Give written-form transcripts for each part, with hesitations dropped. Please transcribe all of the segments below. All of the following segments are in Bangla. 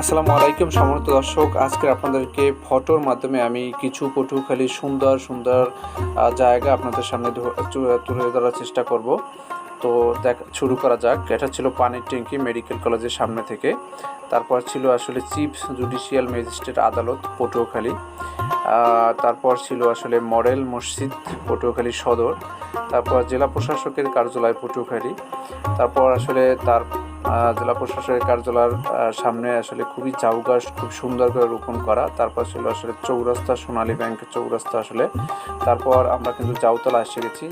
আসসালামু আলাইকুম সম্মানিত দর্শক, আজকে আপনাদেরকে ফটোর মাধ্যমে আমি কিছু পটুয়াখালীর সুন্দর সুন্দর জায়গা আপনাদের সামনে তুলে ধরার চেষ্টা করব। তো শুরু করা যাক। এটা ছিল পানির ট্যাঙ্কি মেডিকেল কলেজের সামনে থেকে। তারপর ছিল আসলে চিফ জুডিশিয়াল ম্যাজিস্ট্রেট আদালত পটুয়াখালী। তারপর ছিল আসলে মডেল মসজিদ পটুয়াখালী সদর। তারপর জেলা প্রশাসকের কার্যালয় পটুয়াখালী। তারপর আসলে তার জেলা প্রশাসকের কার্যালয়ের সামনে আসলে খুবই ঝাউ গাছ খুব সুন্দর করে রোপণ করা। তারপর ছিল আসলে চৌরাস্তা, সোনালী ব্যাংকের চৌরাস্তা আসলে। তারপর আমরা কিন্তু জাউতলা এসে গেছি।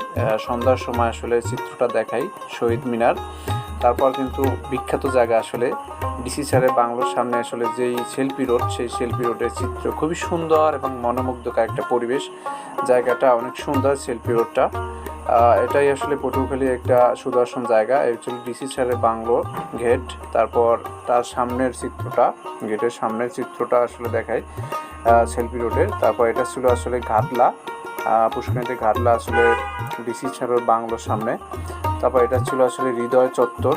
সন্ধ্যার সময় আসলে চিত্রটা দেখাই, শহীদ মিনার। তারপর কিন্তু বিখ্যাত জায়গা আসলে ডিসি স্যারের বাংলোর সামনে আসলে যেই শিল্পী রোড, সেই শিল্পী রোডের চিত্র খুবই সুন্দর এবং মনোমুগ্ধকর একটা পরিবেশ। জায়গাটা অনেক সুন্দর, শিল্পী রোডটা। এটাই আসলে পটুয়াখালী একটা সুদর্শন জায়গা। অ্যাকচুয়ালি ডিসি স্যারের বাংলো গেট। তারপর তার সামনের চিত্রটা, গেটের সামনের চিত্রটা আসলে দেখায় শিল্পী রোডের। তারপর এটা ছিল আসলে ঘাটলা, পুষ্করিণীতে ঘাটলা আসলে ডিসি স্যারের বাংলোর সামনে। তারপর এটা ছিল আসলে হৃদয় চত্বর।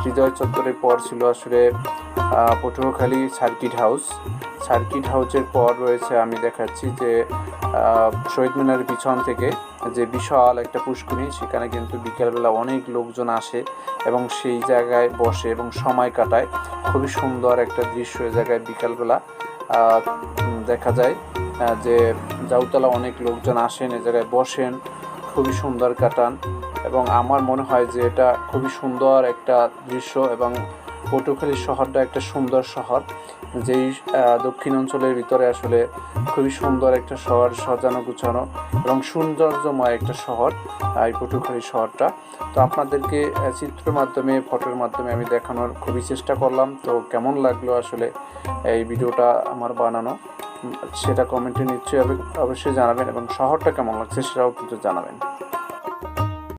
হৃদয় চত্বরের পর ছিল আসলে পটুয়াখালী সার্কিট হাউস। সার্কিট হাউসের পর রয়েছে, আমি দেখাচ্ছি যে শহীদ মিনারের পিছন থেকে যে বিশাল একটা পুষ্করিণী, সেখানে কিন্তু বিকেলবেলা অনেক লোকজন আসে এবং সেই জায়গায় বসে এবং সময় কাটায়। খুবই সুন্দর একটা দৃশ্য এই জায়গায় বিকালবেলা দেখা যায়। যে জাউতলা অনেক লোকজন আসেন, এ জায়গায় বসেন, খুবই সুন্দর কাটান। এবং আমার মনে হয় যে এটা খুবই সুন্দর একটা দৃশ্য। এবং পটুয়াখালী শহরটা একটা সুন্দর শহর, যেই দক্ষিণ অঞ্চলের ভিতরে আসলে খুবই সুন্দর একটা শহর, সাজানো গুছানো এবং সৌন্দর্যময় একটা শহর এই পটুয়াখালী শহরটা। তো আপনাদেরকে চিত্রের মাধ্যমে, ফটোর মাধ্যমে আমি দেখানোর খুবই চেষ্টা করলাম। তো কেমন লাগলো আসলে এই ভিডিওটা আমার বানানো, সেটা কমেন্টে নিশ্চয়ই অবশ্যই জানাবেন, এবং শহরটা কেমন লাগছে সেটাও কিন্তু জানাবেন।